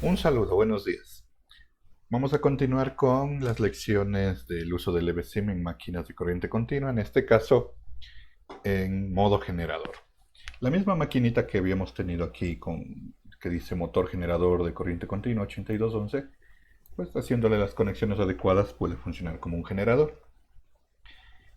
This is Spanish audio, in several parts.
Un saludo, buenos días. Vamos a continuar con las lecciones del uso del EVSIM en máquinas de corriente continua, en este caso en modo generador. La misma maquinita que habíamos tenido aquí que dice motor generador de corriente continua 8211, pues haciéndole las conexiones adecuadas puede funcionar como un generador.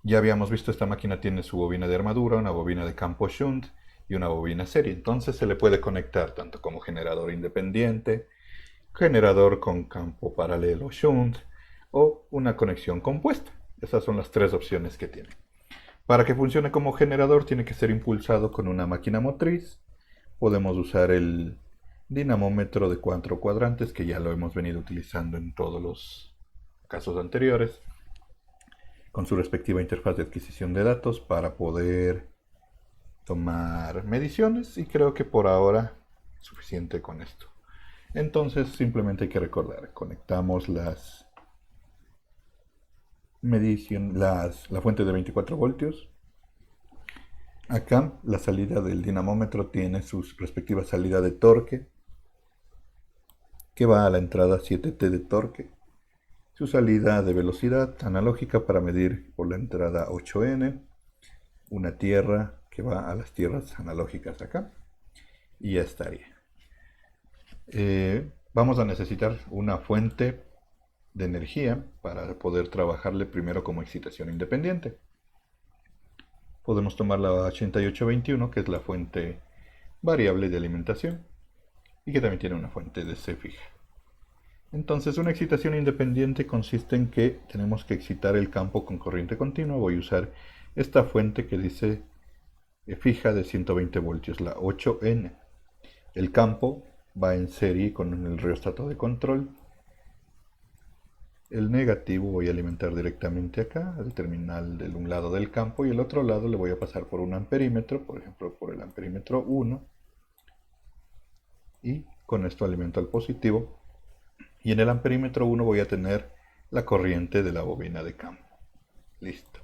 Ya habíamos visto esta máquina tiene su bobina de armadura, una bobina de campo shunt y una bobina serie, entonces se le puede conectar tanto como generador independiente, generador con campo paralelo shunt o una conexión compuesta. Esas son las tres opciones que tiene. Para que funcione como generador tiene que ser impulsado con una máquina motriz. Podemos usar el dinamómetro de 4 cuadrantes que ya lo hemos venido utilizando en todos los casos anteriores, con su respectiva interfaz de adquisición de datos para poder tomar mediciones, y creo que por ahora es suficiente con esto. Entonces simplemente hay que recordar, conectamos la fuente de 24 voltios. Acá la salida del dinamómetro tiene su respectiva salida de torque, que va a la entrada 7T de torque. Su salida de velocidad analógica para medir por la entrada 8N. Una tierra que va a las tierras analógicas acá. Y ya estaría. Vamos a necesitar una fuente de energía para poder trabajarle primero como excitación independiente. Podemos tomar la 8821, que es la fuente variable de alimentación y que también tiene una fuente de C fija. Entonces, una excitación independiente consiste en que tenemos que excitar el campo con corriente continua. Voy a usar esta fuente que dice fija de 120 voltios, la 8N. El campo va en serie con el rheostato de control. El negativo voy a alimentar directamente acá, al terminal de un lado del campo, y el otro lado le voy a pasar por un amperímetro, por ejemplo por el amperímetro 1, y con esto alimento al positivo. Y en el amperímetro 1 voy a tener la corriente de la bobina de campo. Listo.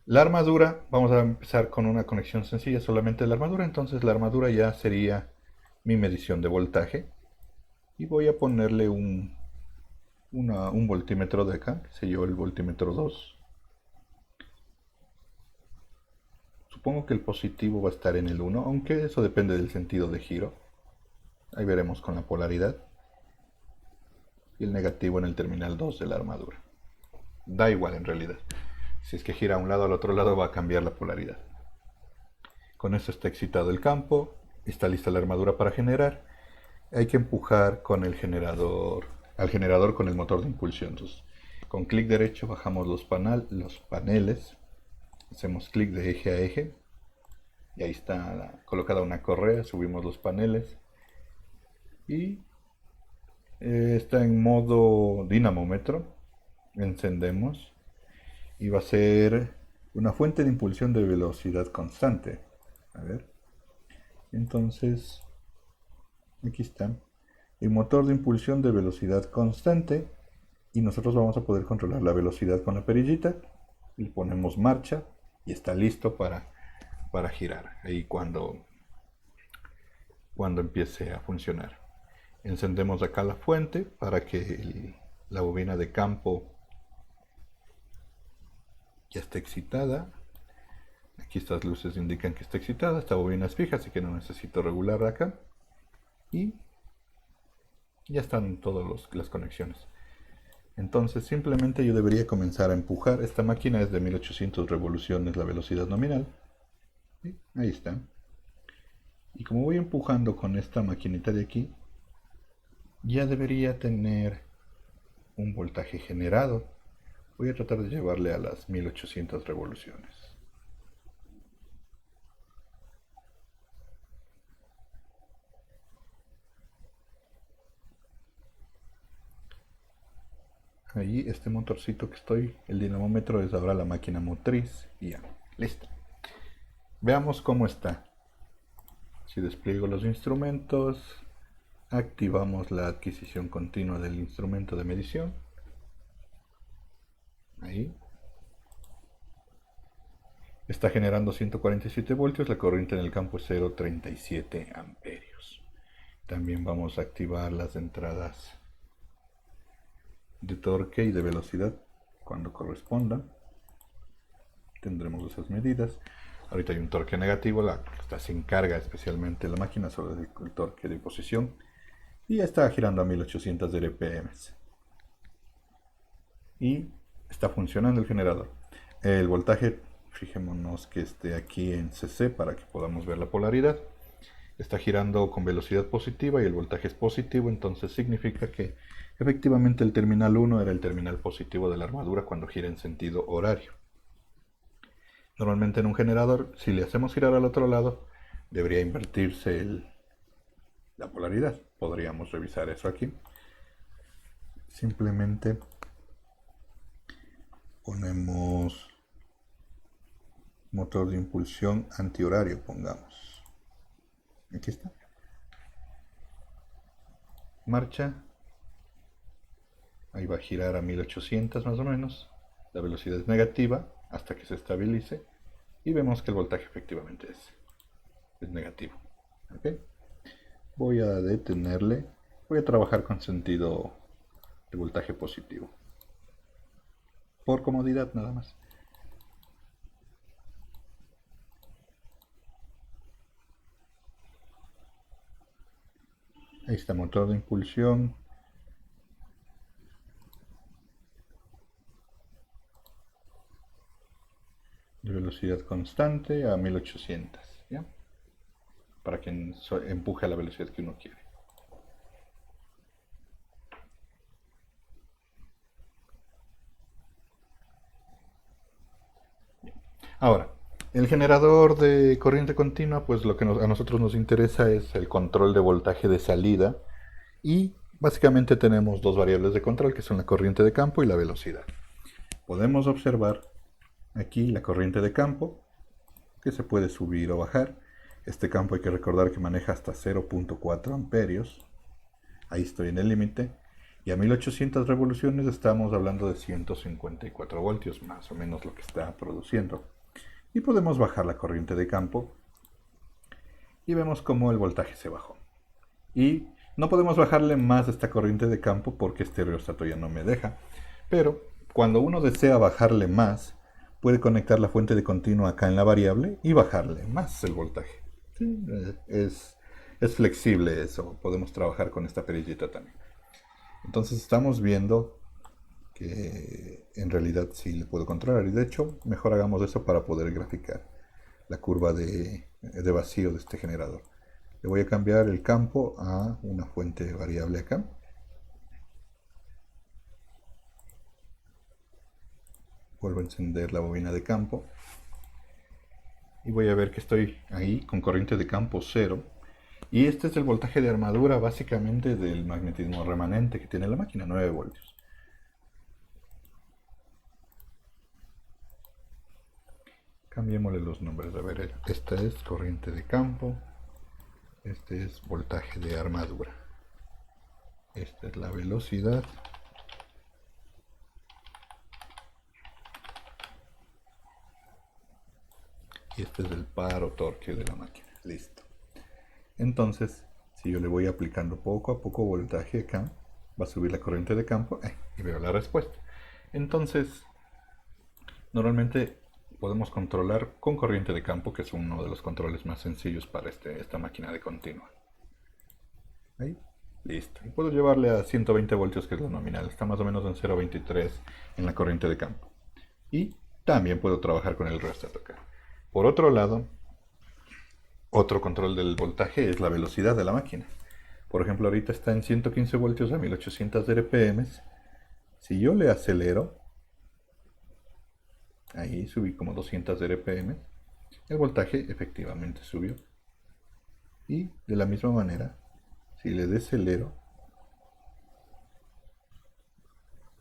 La armadura, vamos a empezar con una conexión sencilla solamente de la armadura, entonces la armadura ya sería mi medición de voltaje. Y voy a ponerle un voltímetro de acá, que sé yo, el voltímetro 2. Supongo que el positivo va a estar en el 1, aunque eso depende del sentido de giro. Ahí veremos con la polaridad. Y el negativo en el terminal 2 de la armadura. Da igual en realidad. Si es que gira a un lado o al otro lado va a cambiar la polaridad. Con esto está excitado el campo. Está lista la armadura para generar. Hay que empujar con el generador, al generador con el motor de impulsión. Entonces, con clic derecho bajamos los paneles. Hacemos clic de eje a eje. Y ahí está colocada una correa. Subimos los paneles. Y está en modo dinamómetro. Encendemos. Y va a ser una fuente de impulsión de velocidad constante. A ver. Entonces, aquí está. El motor de impulsión de velocidad constante. Y nosotros vamos a poder controlar la velocidad con la perillita. Y ponemos marcha. Y está listo para girar. Ahí cuando empiece a funcionar. Encendemos acá la fuente para que la bobina de campo ya esté excitada. Aquí estas luces indican que está excitada. Esta bobina es fija, así que no necesito regular acá. Y ya están todas las conexiones. Entonces simplemente yo debería comenzar a empujar. Esta máquina es de 1800 revoluciones la velocidad nominal. Y ahí está. Y como voy empujando con esta maquinita de aquí, ya debería tener un voltaje generado. Voy a tratar de llevarle a las 1800 revoluciones. Ahí este motorcito que estoy, el dinamómetro es ahora la máquina motriz. Y ya, listo. Veamos cómo está. Si despliego los instrumentos, activamos la adquisición continua del instrumento de medición. Ahí. Está generando 147 voltios, la corriente en el campo es 0,37 amperios. También vamos a activar las entradas de torque y de velocidad cuando corresponda. Tendremos esas medidas. Ahorita hay un torque negativo, esta se encarga especialmente la máquina sobre el torque de posición y está girando a 1800 RPM y está funcionando el generador. El voltaje, fijémonos que esté aquí en CC para que podamos ver la polaridad. Está girando con velocidad positiva y el voltaje es positivo, entonces significa que efectivamente el terminal 1 era el terminal positivo de la armadura cuando gira en sentido horario. Normalmente en un generador, si le hacemos girar al otro lado, debería invertirse la polaridad. Podríamos revisar eso aquí. Simplemente ponemos motor de impulsión antihorario, pongamos. Aquí está. Marcha. Ahí va a girar a 1800 más o menos. La velocidad es negativa hasta que se estabilice. Y vemos que el voltaje efectivamente es negativo. ¿Okay? Voy a detenerle. Voy a trabajar con sentido de voltaje positivo. Por comodidad nada más. Ahí está, motor de impulsión. De velocidad constante a 1800. ¿Ya? Para que empuje a la velocidad que uno quiere. Ahora, el generador de corriente continua, pues lo que a nosotros nos interesa es el control de voltaje de salida y básicamente tenemos dos variables de control que son la corriente de campo y la velocidad. Podemos observar aquí la corriente de campo que se puede subir o bajar. Este campo hay que recordar que maneja hasta 0.4 amperios. Ahí estoy en el límite. Y a 1800 revoluciones estamos hablando de 154 voltios, más o menos lo que está produciendo. Y podemos bajar la corriente de campo y vemos cómo el voltaje se bajó. Y no podemos bajarle más a esta corriente de campo porque este rheostato ya no me deja. Pero cuando uno desea bajarle más, puede conectar la fuente de continuo acá en la variable y bajarle más el voltaje. Sí, es flexible eso, podemos trabajar con esta perillita también. Entonces estamos viendo que en realidad sí le puedo controlar y de hecho mejor hagamos eso para poder graficar la curva de vacío de este generador. Le voy a cambiar el campo a una fuente variable acá. Vuelvo a encender la bobina de campo y voy a ver que estoy ahí con corriente de campo 0 y este es el voltaje de armadura básicamente del magnetismo remanente que tiene la máquina, 9 voltios. Cambiémosle los nombres. A ver, esta es corriente de campo, este es voltaje de armadura, esta es la velocidad y este es el par o torque de la máquina. Listo. Entonces, si yo le voy aplicando poco a poco voltaje acá, va a subir la corriente de campo y veo la respuesta. Entonces, normalmente podemos controlar con corriente de campo, que es uno de los controles más sencillos para esta máquina de continua. Ahí, listo. Y puedo llevarle a 120 voltios, que es lo nominal. Está más o menos en 0.23 en la corriente de campo. Y también puedo trabajar con el rheostat acá. Por otro lado, otro control del voltaje es la velocidad de la máquina. Por ejemplo, ahorita está en 115 voltios a 1800 RPM. Si yo le acelero, ahí subí como 200 RPM, el voltaje efectivamente subió. Y de la misma manera, si le decelero,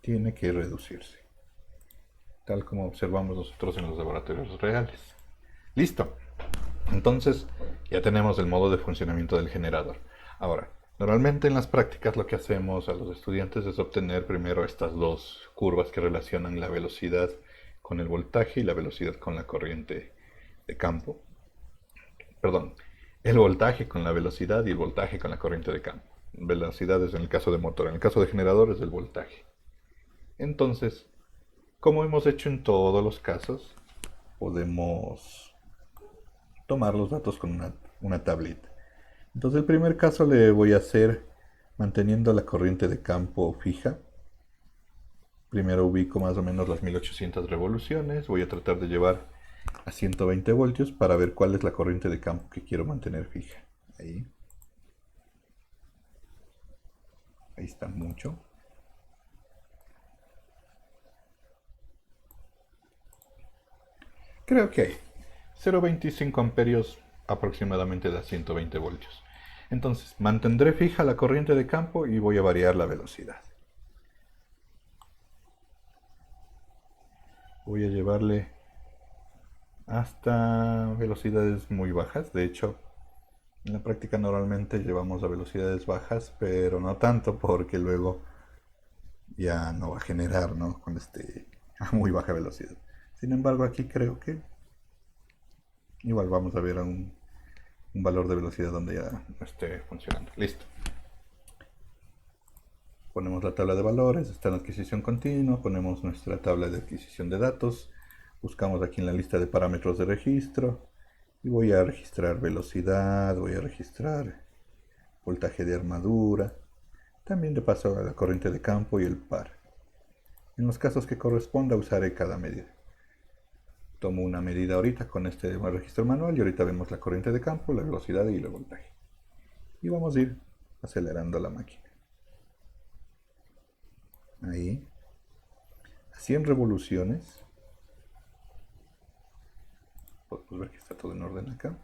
tiene que reducirse, tal como observamos nosotros en los laboratorios reales. Listo. Entonces ya tenemos el modo de funcionamiento del generador. Ahora, normalmente en las prácticas lo que hacemos a los estudiantes es obtener primero estas dos curvas que relacionan la velocidad con el voltaje y la velocidad con la corriente de campo. Perdón, el voltaje con la velocidad y el voltaje con la corriente de campo. Velocidad es en el caso de motor, en el caso de generador es el voltaje. Entonces, como hemos hecho en todos los casos, podemos tomar los datos con una tablita. Entonces el primer caso le voy a hacer manteniendo la corriente de campo fija. Primero ubico más o menos las 1800 revoluciones. Voy a tratar de llevar a 120 voltios para ver cuál es la corriente de campo que quiero mantener fija. Ahí. Ahí está mucho. Creo que hay 0,25 amperios aproximadamente da 120 voltios. Entonces mantendré fija la corriente de campo y voy a variar la velocidad. Voy a llevarle hasta velocidades muy bajas. De hecho, en la práctica normalmente llevamos a velocidades bajas, pero no tanto porque luego ya no va a generar, ¿no? Cuando esté a muy baja velocidad. Sin embargo, aquí creo que igual vamos a ver un valor de velocidad donde ya no esté funcionando. Listo. Ponemos la tabla de valores, está en adquisición continua, ponemos nuestra tabla de adquisición de datos, buscamos aquí en la lista de parámetros de registro y voy a registrar velocidad, voy a registrar voltaje de armadura, también de paso a la corriente de campo y el par. En los casos que corresponda usaré cada medida. Tomo una medida ahorita con este registro manual y ahorita vemos la corriente de campo, la velocidad y el voltaje. Y vamos a ir acelerando la máquina. Ahí. A 100 revoluciones. Podemos ver que está todo en orden acá.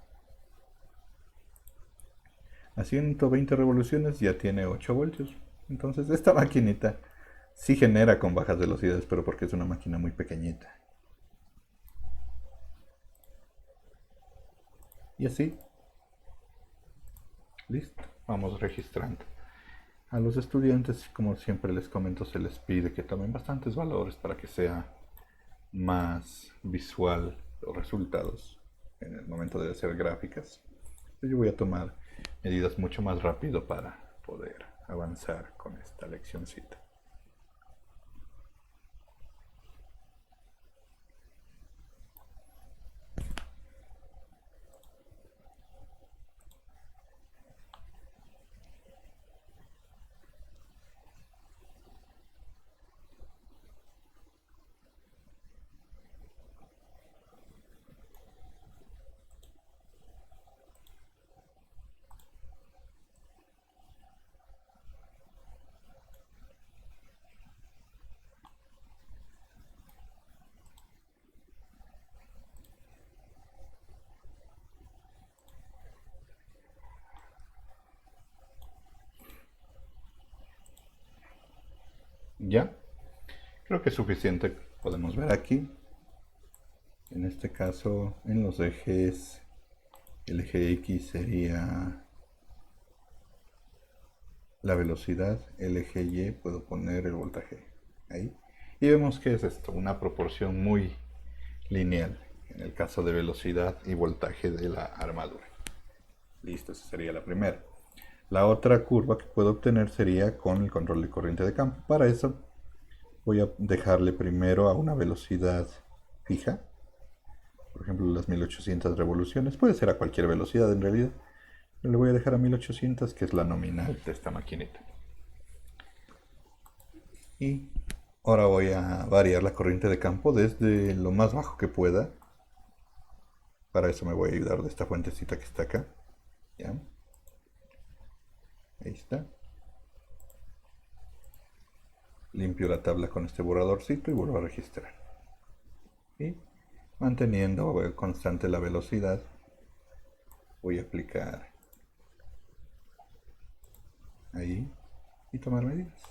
A 120 revoluciones ya tiene 8 voltios. Entonces esta maquinita sí genera con bajas velocidades, pero porque es una máquina muy pequeñita. Y así. Listo. Vamos registrando. A los estudiantes, como siempre les comento, se les pide que tomen bastantes valores para que sea más visual los resultados en el momento de hacer gráficas. Yo voy a tomar medidas mucho más rápido para poder avanzar con esta leccioncita. ¿Ya? Creo que es suficiente. Podemos ver aquí. En este caso, en los ejes, el eje X sería la velocidad, el eje Y puedo poner el voltaje ahí. Y vemos que es esto, una proporción muy lineal en el caso de velocidad y voltaje de la armadura. Listo, esa sería la primera. La otra curva que puedo obtener sería con el control de corriente de campo. Para eso voy a dejarle primero a una velocidad fija, por ejemplo las 1800 revoluciones, puede ser a cualquier velocidad en realidad. Le voy a dejar a 1800, que es la nominal de esta maquinita. Y ahora voy a variar la corriente de campo desde lo más bajo que pueda. Para eso me voy a ayudar de esta fuentecita que está acá. ¿Ya? Ahí está. Limpio la tabla con este borradorcito y vuelvo a registrar. Y manteniendo constante la velocidad, voy a aplicar ahí y tomar medidas.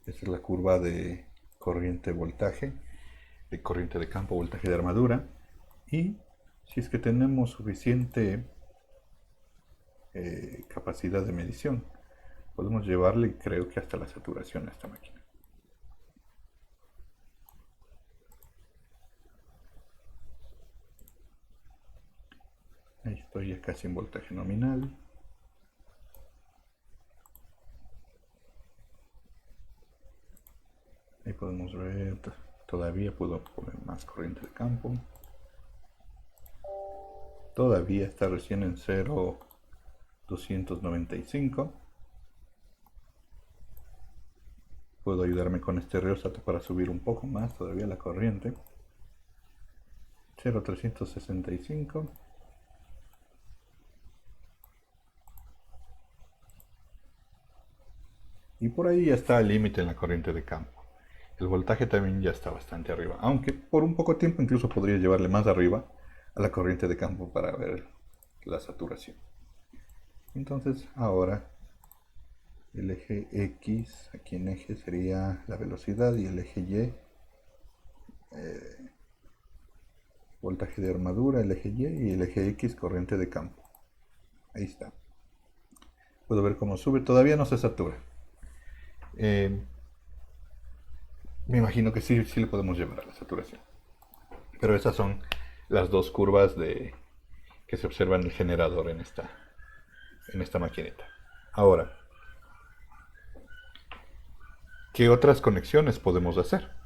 Esta es la curva de corriente voltaje, de corriente de campo, voltaje de armadura. Y si es que tenemos suficiente capacidad de medición, podemos llevarle, creo que hasta la saturación a esta máquina. Ahí estoy ya casi en voltaje nominal. Ahí podemos ver, todavía puedo poner más corriente de campo. Todavía está recién en 0,295. Puedo ayudarme con este rheostat para subir un poco más todavía la corriente. 0,365. Y por ahí ya está el límite en la corriente de campo. El voltaje también ya está bastante arriba, aunque por un poco tiempo incluso podría llevarle más arriba a la corriente de campo para ver la saturación. Entonces ahora el eje X, aquí en eje sería la velocidad, y el eje Y, voltaje de armadura, el eje Y, y el eje X, corriente de campo. Ahí está. Puedo ver cómo sube, todavía no se satura. Me imagino que sí, sí le podemos llevar a la saturación. Pero esas son las dos curvas que se observan en el generador en esta maquineta. Ahora, ¿qué otras conexiones podemos hacer?